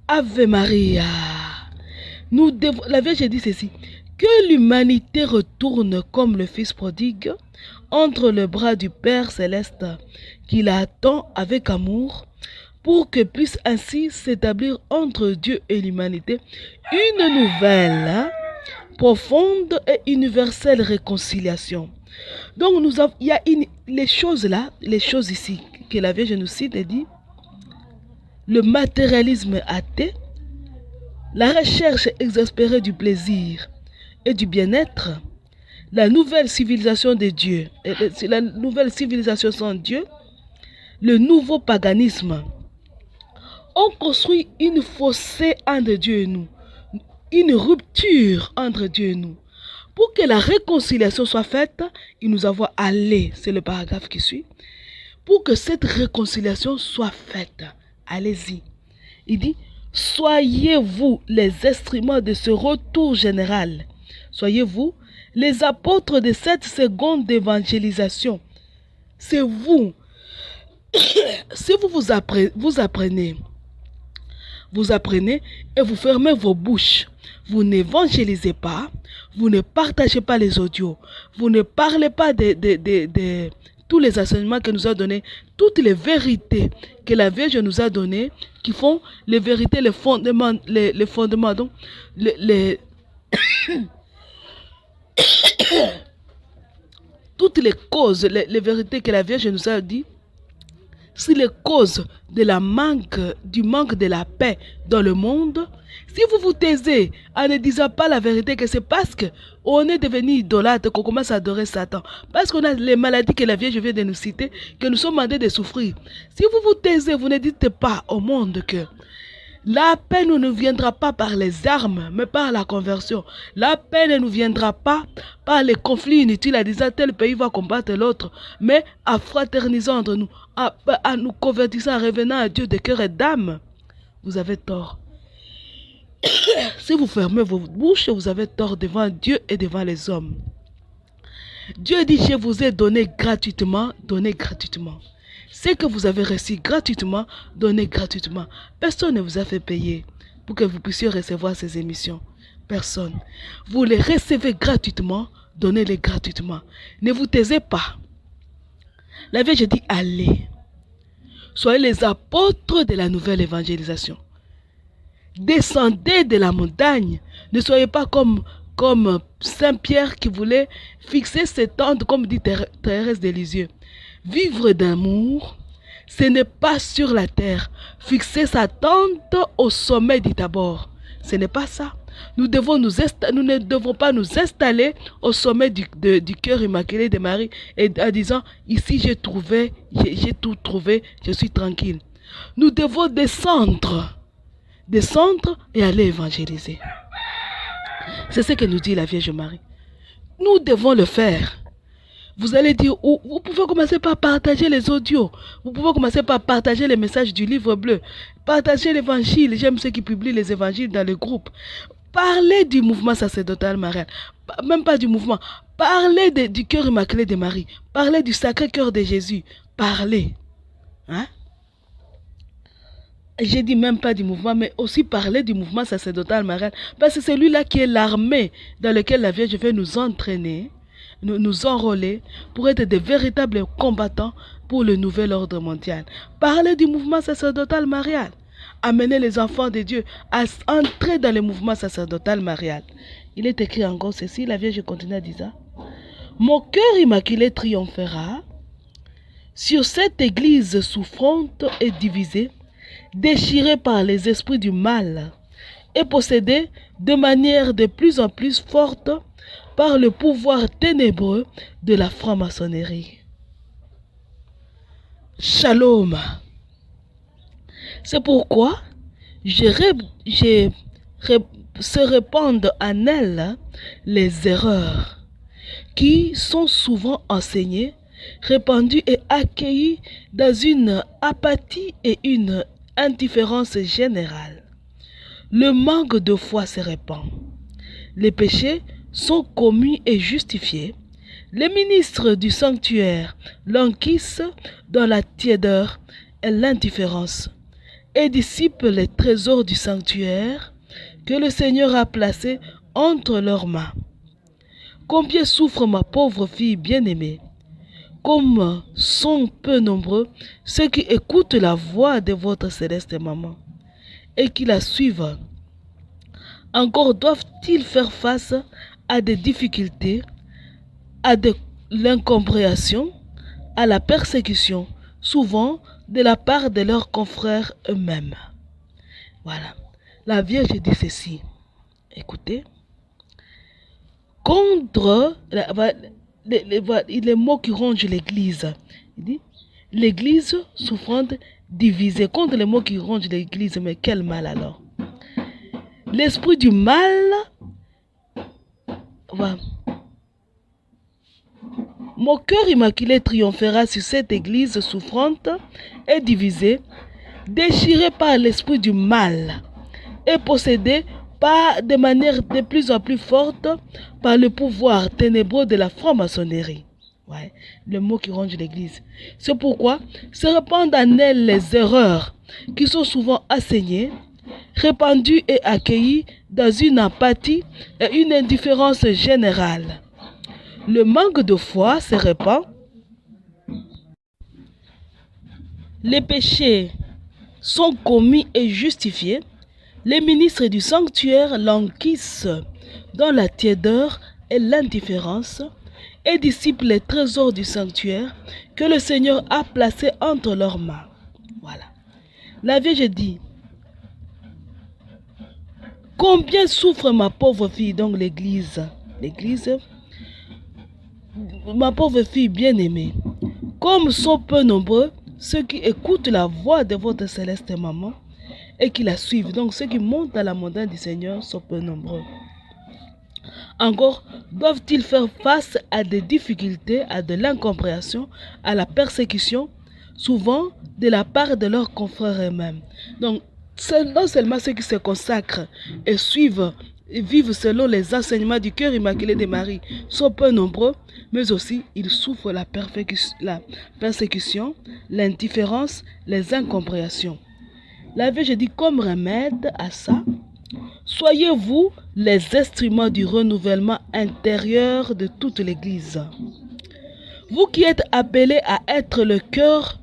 Ave Maria. La Vierge dit ceci, que l'humanité retourne comme le Fils prodigue entre les bras du Père céleste qui l'attend avec amour pour que puisse ainsi s'établir entre Dieu et l'humanité une nouvelle, profonde et universelle réconciliation. Donc il y a les choses ici que la Vierge nous cite et dit, le matérialisme athée, la recherche exaspérée du plaisir et du bien-être, la nouvelle civilisation de Dieu, la nouvelle civilisation sans Dieu, le nouveau paganisme, ont construit une fossé entre Dieu et nous, une rupture entre Dieu et nous. Pour que la réconciliation soit faite, il nous avons allé, c'est le paragraphe qui suit, pour que cette réconciliation soit faite. Allez-y. Il dit, soyez-vous les instruments de ce retour général. Soyez-vous les apôtres de cette seconde évangélisation. C'est vous. Si vous apprenez et vous fermez vos bouches, vous n'évangélisez pas, vous ne partagez pas les audios, vous ne parlez pas de tous les enseignements qu'elle nous a donnés, toutes les vérités que la Vierge nous a données, qui font les vérités, les fondements, donc toutes les causes, les vérités que la Vierge nous a dit, si les causes du manque de la paix dans le monde, si vous vous taisez en ne disant pas la vérité, que c'est parce qu'on est devenu idolâtre qu'on commence à adorer Satan, parce qu'on a les maladies que la Vierge vient de nous citer, que nous sommes mandés de souffrir. Si vous vous taisez, vous ne dites pas au monde que la paix ne nous viendra pas par les armes, mais par la conversion. La paix ne nous viendra pas par les conflits inutiles à disant tel pays va combattre l'autre, mais à fraterniser entre nous, à nous convertissant, en revenant à Dieu de cœur et d'âme. Vous avez tort. Si vous fermez vos bouches, vous avez tort devant Dieu et devant les hommes. Dieu dit, je vous ai donné gratuitement, donnez gratuitement. Ce que vous avez reçu gratuitement, donnez gratuitement. Personne ne vous a fait payer pour que vous puissiez recevoir ces émissions. Personne. Vous les recevez gratuitement, donnez-les gratuitement. Ne vous taisez pas. La Vierge dit, allez. Soyez les apôtres de la nouvelle évangélisation. Descendez de la montagne. Ne soyez pas comme Saint Pierre qui voulait fixer ses tentes, comme dit Thérèse de Lisieux. Vivre d'amour, ce n'est pas sur la terre. Fixer sa tente au sommet du Tabor. Ce n'est pas ça. Nous ne devons pas nous installer au sommet du cœur immaculé de Marie et en disant, ici j'ai tout trouvé, je suis tranquille. Nous devons descendre et aller évangéliser. C'est ce que nous dit la Vierge Marie. Nous devons le faire. Vous allez dire, vous pouvez commencer par partager les audios. Vous pouvez commencer par partager les messages du livre bleu. Partager l'évangile. J'aime ceux qui publient les évangiles dans les groupes. Parlez du mouvement sacerdotal marial. Même pas du mouvement. Parlez du cœur immaculé de Marie. Parlez du sacré cœur de Jésus. Parlez. Hein? J'ai dit même pas du mouvement, mais aussi parler du mouvement sacerdotal marial. Parce que c'est celui-là qui est l'armée dans laquelle la Vierge veut nous entraîner, nous enrôler pour être de véritables combattants pour le nouvel ordre mondial. Parler du mouvement sacerdotal marial. Amener les enfants de Dieu à entrer dans le mouvement sacerdotal marial. Il est écrit encore ceci, la Vierge continue à dire ça. Mon cœur immaculé triomphera sur cette église souffrante et divisée, déchirée par les esprits du mal et possédée de manière de plus en plus forte par le pouvoir ténébreux de la franc-maçonnerie. Shalom. C'est pourquoi se répandent en elle les erreurs qui sont souvent enseignées, répandues et accueillies dans une apathie et une indifférence générale. Le manque de foi se répand. Les péchés sont commis et justifiés. Les ministres du sanctuaire languissent dans la tiédeur et l'indifférence et dissipent les trésors du sanctuaire que le Seigneur a placés entre leurs mains. Combien souffre ma pauvre fille bien-aimée! Comme sont peu nombreux ceux qui écoutent la voix de votre céleste maman et qui la suivent. Encore doivent-ils faire face à des difficultés, à de l'incompréhension, à la persécution, souvent de la part de leurs confrères eux-mêmes. Voilà. La Vierge dit ceci. Écoutez. Contre les mots qui rongent l'Église. Il dit, l'Église souffrante, divisée. Contre les mots qui rongent l'Église, mais quel mal alors? L'esprit du mal, voilà. Mon cœur immaculé triomphera sur cette Église souffrante et divisée, déchirée par l'esprit du mal et possédée de manière de plus en plus forte par le pouvoir ténébreux de la franc-maçonnerie. Ouais, le mot qui ronge l'Église. C'est pourquoi se répandent en elle les erreurs qui sont souvent enseignées, répandues et accueillies dans une apathie et une indifférence générale. Le manque de foi se répand les péchés sont commis et justifiés, les ministres du sanctuaire languissent dans la tiédeur et l'indifférence et dissipent les trésors du sanctuaire que le Seigneur a placés entre leurs mains. Voilà. La Vierge dit, combien souffre ma pauvre fille, donc l'Église, ma pauvre fille bien-aimée, comme sont peu nombreux ceux qui écoutent la voix de votre céleste maman et qui la suivent. Donc ceux qui montent à la montagne du Seigneur sont peu nombreux. Encore, doivent-ils faire face à des difficultés, à de l'incompréhension, à la persécution, souvent de la part de leurs confrères eux-mêmes. Donc, non seulement ceux qui se consacrent et suivent et vivent selon les enseignements du cœur immaculé de Marie sont peu nombreux, mais aussi ils souffrent la persécution, l'indifférence, les incompréhensions. La Vierge dit comme remède à ça, soyez-vous les instruments du renouvellement intérieur de toute l'Église. Vous qui êtes appelés à être le cœur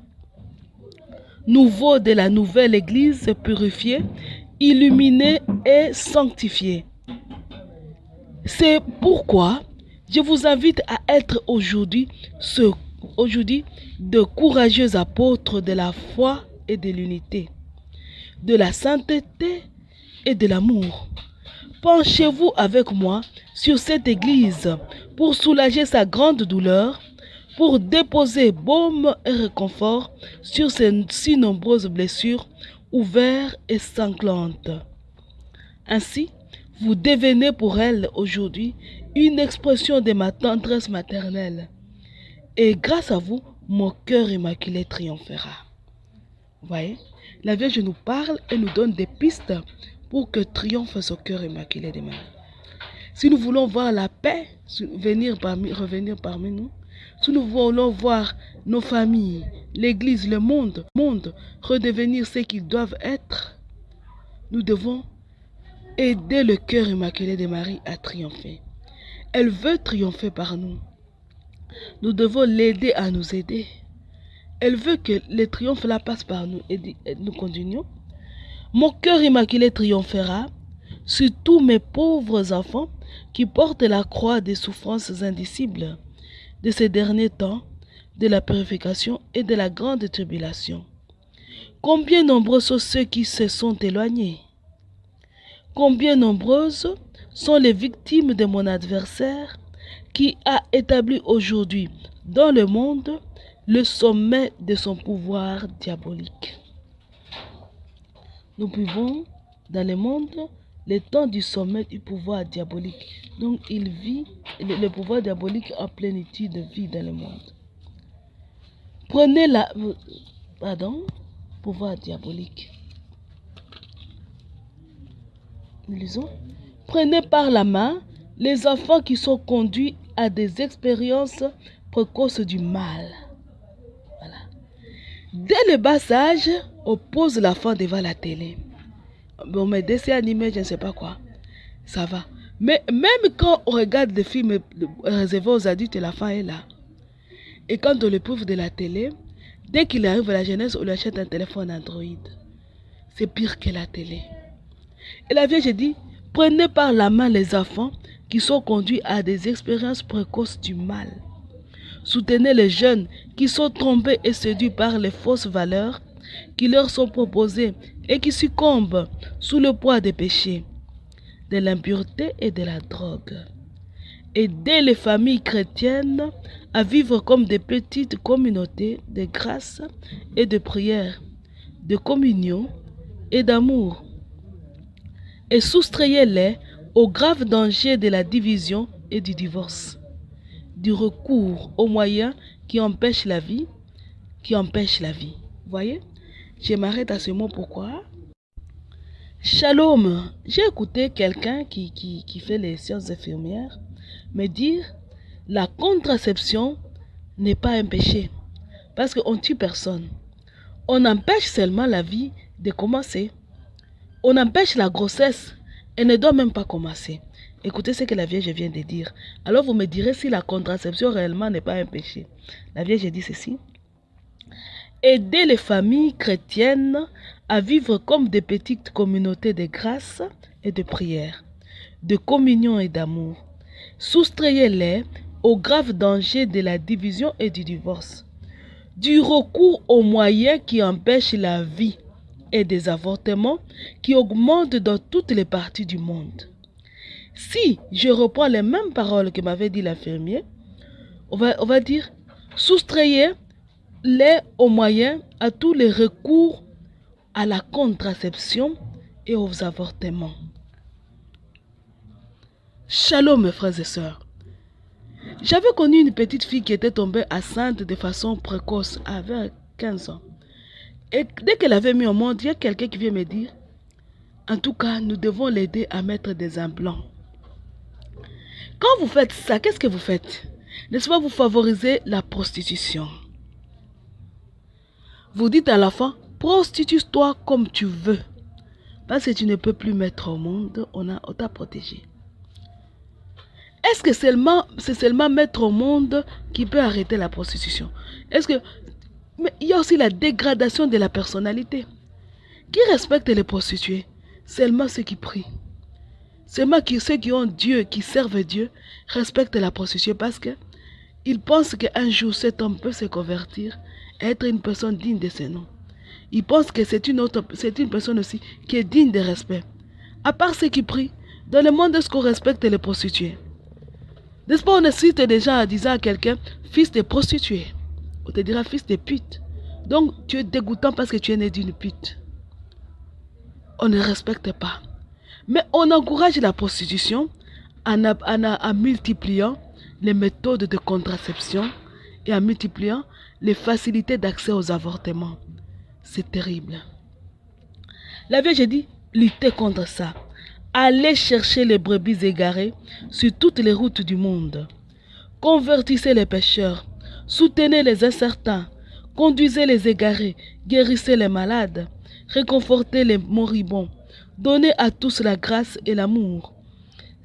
nouveau de la nouvelle Église purifiée, illuminée et sanctifiée. C'est pourquoi je vous invite à être aujourd'hui de courageux apôtres de la foi et de l'unité, de la sainteté et de l'amour. Penchez-vous avec moi sur cette Église pour soulager sa grande douleur, pour déposer baume et réconfort sur ses si nombreuses blessures ouvertes et sanglantes. Ainsi, vous devenez pour elle aujourd'hui une expression de ma tendresse maternelle. Et grâce à vous, mon cœur immaculé triomphera. Vous voyez, la Vierge nous parle et nous donne des pistes pour que triomphe ce cœur immaculé de Marie. Si nous voulons voir la paix revenir parmi nous, si nous voulons voir nos familles, l'Église, le monde redevenir ce qu'ils doivent être, nous devons aider le cœur immaculé de Marie à triompher. Elle veut triompher par nous. Nous devons l'aider à nous aider. Elle veut que le triomphe la passe par nous et nous continuons. Mon cœur immaculé triomphera sur tous mes pauvres enfants qui portent la croix des souffrances indicibles de ces derniers temps, de la purification et de la grande tribulation. Combien nombreux sont ceux qui se sont éloignés? Combien nombreuses sont les victimes de mon adversaire qui a établi aujourd'hui dans le monde le sommet de son pouvoir diabolique. Nous vivons dans le monde le temps du sommet du pouvoir diabolique. Donc il vit, le pouvoir diabolique en plénitude vit dans le monde. Prenez pouvoir diabolique. Nous lisons. Prenez par la main les enfants qui sont conduits à des expériences précoces du mal. Voilà. Dès le bas âge, on pose l'enfant devant la télé. Bon, mais dessins animés, je ne sais pas quoi. Ça va. Mais même quand on regarde des films réservés aux adultes, l'enfant est là. Et quand on le prouve de la télé, dès qu'il arrive à la jeunesse, on lui achète un téléphone Android. C'est pire que la télé. Et la Vierge dit, prenez par la main les enfants qui sont conduits à des expériences précoces du mal. Soutenez les jeunes qui sont trompés et séduits par les fausses valeurs qui leur sont proposées et qui succombent sous le poids des péchés, de l'impureté et de la drogue. Aidez les familles chrétiennes à vivre comme des petites communautés de grâce et de prière, de communion et d'amour. Et soustrayez-les au grave danger de la division et du divorce, du recours aux moyens qui empêchent la vie, Voyez, je m'arrête à ce mot. Pourquoi? Shalom. J'ai écouté quelqu'un qui fait les sciences infirmières me dire la contraception n'est pas un péché parce qu'on ne tue personne. On empêche seulement la vie de commencer. On empêche la grossesse. Elle ne doit même pas commencer. Écoutez ce que la Vierge vient de dire. Alors vous me direz si la contraception réellement n'est pas un péché. La Vierge dit ceci. aider les familles chrétiennes à vivre comme des petites communautés de grâce et de prière, de communion et d'amour. Soustrayez-les aux graves dangers de la division et du divorce, du recours aux moyens qui empêchent la vie et des avortements qui augmentent dans toutes les parties du monde. Si je reprends les mêmes paroles que m'avait dit l'infirmier, on va dire, soustrayez-les aux moyens, à tous les recours à la contraception et aux avortements. Shalom mes frères et sœurs. J'avais connu une petite fille qui était tombée enceinte de façon précoce, avec 15 ans. Et dès qu'elle avait mis au monde, il y a quelqu'un qui vient me dire, en tout cas, nous devons l'aider à mettre des implants. Quand vous faites ça, qu'est-ce que vous faites? N'est-ce pas, vous favorisez la prostitution. Vous dites à l'enfant, prostitue-toi comme tu veux. Parce que tu ne peux plus mettre au monde, on t'a protégé. Est-ce que c'est seulement mettre au monde qui peut arrêter la prostitution? Mais il y a aussi la dégradation de la personnalité. Qui respecte les prostituées? Seulement ceux qui prient. Seulement ceux qui ont Dieu, qui servent Dieu, respectent la prostituée parce qu'ils pensent qu'un jour cet homme peut se convertir et être une personne digne de ce nom. Ils pensent que c'est une personne aussi qui est digne de respect. À part ceux qui prient, dans le monde, est-ce qu'on respecte les prostituées? N'est-ce pas, on cite des gens en disant à quelqu'un, fils de prostituée. On te dira fils de pute. Donc, tu es dégoûtant parce que tu es né d'une pute. On ne respecte pas. Mais on encourage la prostitution en multipliant les méthodes de contraception et en multipliant les facilités d'accès aux avortements. C'est terrible. La Vierge dit, luttez contre ça. Allez chercher les brebis égarées sur toutes les routes du monde. Convertissez les pécheurs. Soutenez les incertains. Conduisez les égarés. Guérissez les malades. Réconfortez les moribonds. Donnez à tous la grâce et l'amour,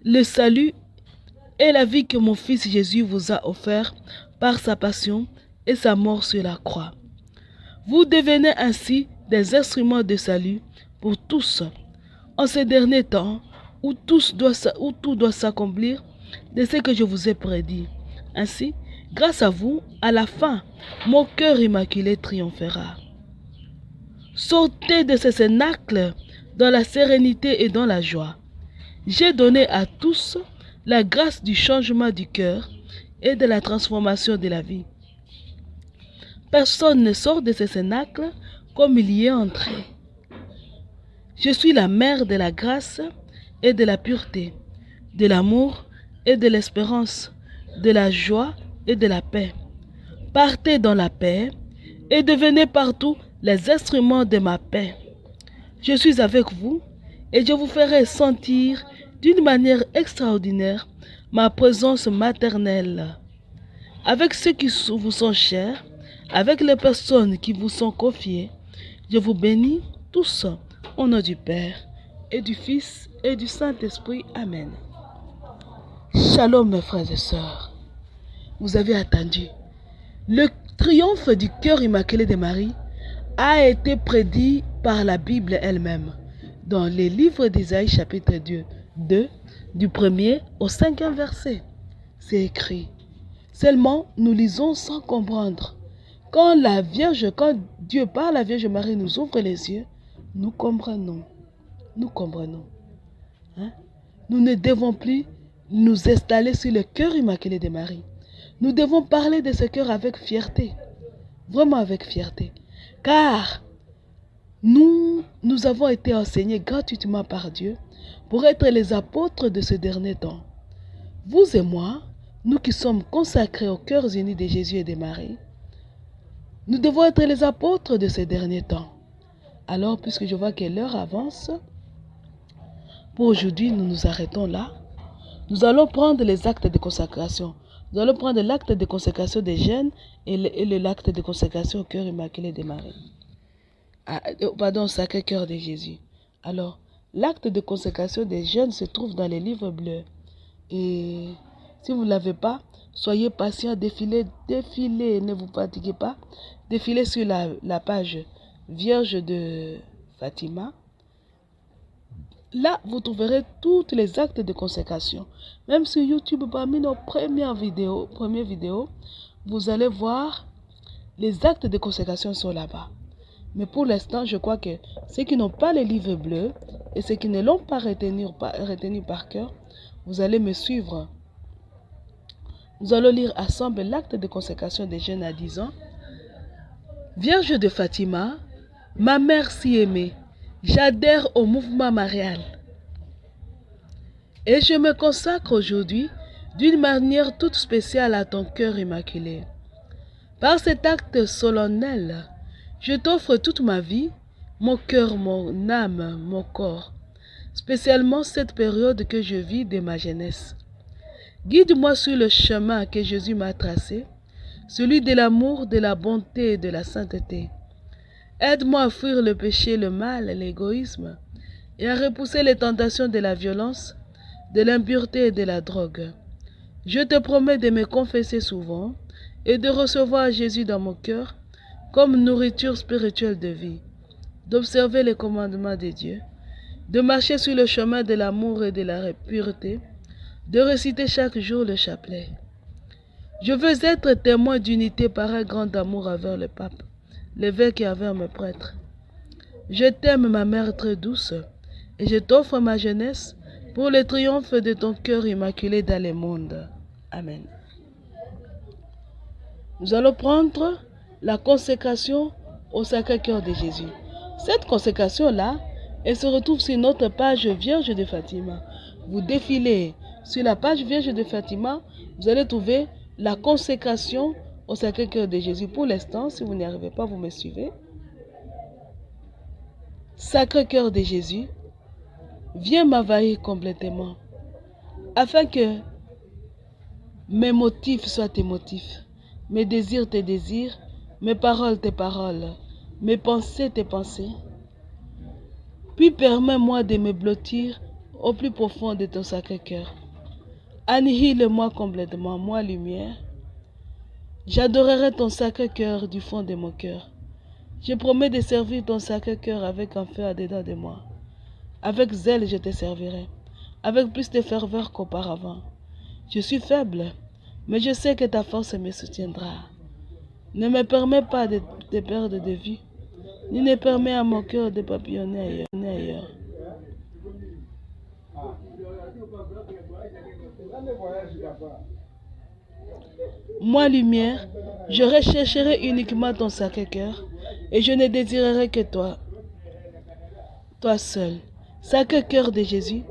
le salut et la vie que mon Fils Jésus vous a offert par sa passion et sa mort sur la croix. Vous devenez ainsi des instruments de salut pour tous. En ces derniers temps, où tout doit s'accomplir de ce que je vous ai prédit. Ainsi, grâce à vous, à la fin, mon cœur immaculé triomphera. Sortez de ce cénacle dans la sérénité et dans la joie. J'ai donné à tous la grâce du changement du cœur et de la transformation de la vie. Personne ne sort de ce cénacle comme il y est entré. Je suis la mère de la grâce et de la pureté, de l'amour et de l'espérance, de la joie et de la paix. Partez dans la paix et devenez partout les instruments de ma paix. Je suis avec vous et je vous ferai sentir d'une manière extraordinaire ma présence maternelle. Avec ceux qui vous sont chers, avec les personnes qui vous sont confiées, je vous bénis tous au nom du Père et du Fils et du Saint-Esprit. Amen. Shalom mes frères et sœurs. Vous avez attendu. Le triomphe du cœur immaculé de Marie a été prédit par la Bible elle-même dans les livres d'Isaïe chapitre 2, du 1er au 5e verset. C'est écrit. Seulement, nous lisons sans comprendre. Quand Dieu par la Vierge Marie nous ouvre les yeux, nous comprenons. Nous comprenons. Hein? Nous ne devons plus nous installer sur le cœur immaculé de Marie. Nous devons parler de ce cœur avec fierté. Vraiment avec fierté. Car nous avons été enseignés gratuitement par Dieu pour être les apôtres de ce dernier temps. Vous et moi, nous qui sommes consacrés aux cœurs unis de Jésus et de Marie, nous devons être les apôtres de ce dernier temps. Alors, puisque je vois que l'heure avance, pour aujourd'hui, nous nous arrêtons là. Nous allons prendre les actes de consécration. Nous allons prendre l'acte de consécration des jeunes et l'acte de consécration au cœur immaculé de Marie. Au Sacré-Cœur de Jésus. Alors, l'acte de consécration des jeunes se trouve dans les livres bleus. Et si vous ne l'avez pas, soyez patient, défilez, ne vous fatiguez pas. défiler sur la page Vierge de Fatima. Là, vous trouverez tous les actes de consécration. Même sur YouTube, parmi nos premières vidéos, vous allez voir les actes de consécration sont là-bas. Mais pour l'instant, je crois que ceux qui n'ont pas les livres bleus et ceux qui ne l'ont pas retenu par cœur, vous allez me suivre. Nous allons lire ensemble l'acte de consécration des jeunes à 10 ans. Vierge de Fatima, ma mère si aimée, j'adhère au mouvement marial. Et je me consacre aujourd'hui d'une manière toute spéciale à ton cœur immaculé. Par cet acte solennel, je t'offre toute ma vie, mon cœur, mon âme, mon corps, spécialement cette période que je vis de ma jeunesse. Guide-moi sur le chemin que Jésus m'a tracé, celui de l'amour, de la bonté et de la sainteté. Aide-moi à fuir le péché, le mal, l'égoïsme, et à repousser les tentations de la violence, de l'impureté et de la drogue. Je te promets de me confesser souvent et de recevoir Jésus dans mon cœur comme nourriture spirituelle de vie, d'observer les commandements de Dieu, de marcher sur le chemin de l'amour et de la pureté, de réciter chaque jour le chapelet. Je veux être témoin d'unité par un grand amour envers le pape, l'évêque et envers mes prêtres. Je t'aime, ma mère très douce, et je t'offre ma jeunesse pour le triomphe de ton cœur immaculé dans le monde. Amen. Nous allons prendre la consécration au Sacré-Cœur de Jésus. Cette consécration-là, elle se retrouve sur notre page Vierge de Fatima. Vous défilez sur la page Vierge de Fatima, vous allez trouver la consécration au Sacré-Cœur de Jésus. Pour l'instant, si vous n'y arrivez pas, vous me suivez. Sacré-Cœur de Jésus, viens m'envahir complètement, afin que mes motifs soient tes motifs, mes désirs tes désirs, mes paroles tes paroles, mes pensées tes pensées. Puis permets-moi de me blottir au plus profond de ton Sacré-Cœur. Annihile-moi complètement, moi lumière. J'adorerai ton Sacré-Cœur du fond de mon cœur. Je promets de servir ton Sacré-Cœur avec un feu à-dedans de moi. Avec zèle, je te servirai, avec plus de ferveur qu'auparavant. Je suis faible, mais je sais que ta force me soutiendra. Ne me permets pas de te perdre de vue, ni ne permets à mon cœur de papillonner ailleurs. Moi, lumière, je rechercherai uniquement ton Sacré-Cœur, et je ne désirerai que toi, toi seul. Sacré-Cœur de Jésus,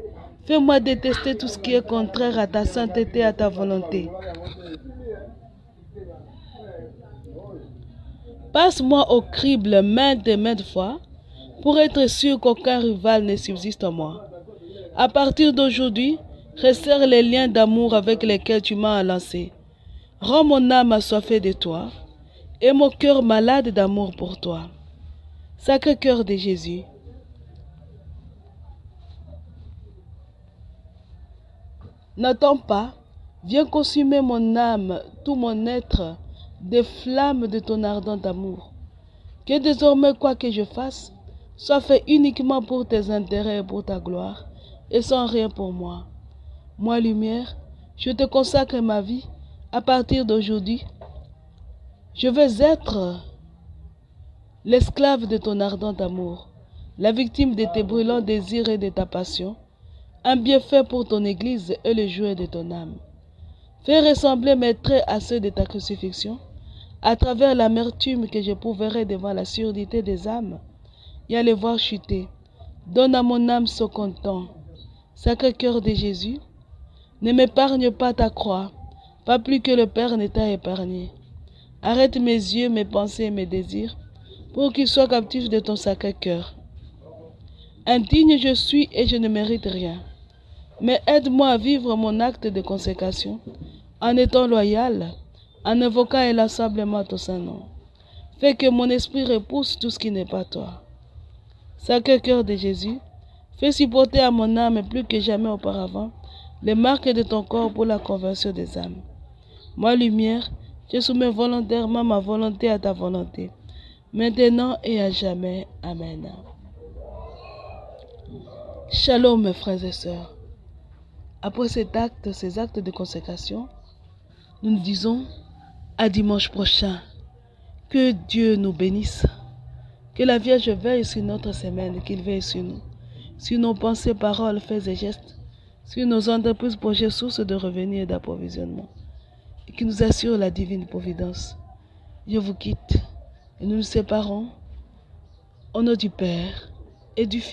fais-moi détester tout ce qui est contraire à ta sainteté et à ta volonté. Passe-moi au crible maintes et maintes fois pour être sûr qu'aucun rival ne subsiste en moi. À partir d'aujourd'hui, resserre les liens d'amour avec lesquels tu m'as lancé. Rends mon âme assoiffée de toi et mon cœur malade d'amour pour toi. Sacré-Cœur de Jésus, n'attends pas, viens consumer mon âme, tout mon être, des flammes de ton ardent amour. Que désormais, quoi que je fasse, soit fait uniquement pour tes intérêts et pour ta gloire, et sans rien pour moi. Moi, lumière, je te consacre ma vie. À partir d'aujourd'hui, je veux être l'esclave de ton ardent amour, la victime de tes brûlants désirs et de ta passion, un bienfait pour ton Église et le jouet de ton âme. Fais ressembler mes traits à ceux de ta crucifixion, à travers l'amertume que j'éprouverai devant la surdité des âmes, et à les voir chuter. Donne à mon âme ce content. Sacré-Cœur de Jésus, ne m'épargne pas ta croix, pas plus que le Père ne t'a épargné. Arrête mes yeux, mes pensées et mes désirs, pour qu'ils soient captifs de ton Sacré-Cœur. Indigne je suis et je ne mérite rien. Mais aide-moi à vivre mon acte de consécration, en étant loyal, en invoquant inlassablement ton Saint-Nom. Fais que mon esprit repousse tout ce qui n'est pas toi. Sacré-Cœur de Jésus, fais supporter à mon âme plus que jamais auparavant les marques de ton corps pour la conversion des âmes. Moi, lumière, Je soumets volontairement ma volonté à ta volonté, maintenant et à jamais. Amen. Shalom, mes frères et sœurs. Après ces actes de consécration, nous nous disons à dimanche prochain. Que Dieu nous bénisse. Que la Vierge veille sur notre semaine, qu'il veille sur nous, sur nos pensées, paroles, faits et gestes, sur nos entreprises, projets, sources de revenus et d'approvisionnement, et qui nous assure la divine providence. Je vous quitte et nous nous séparons au nom du Père et du Fils.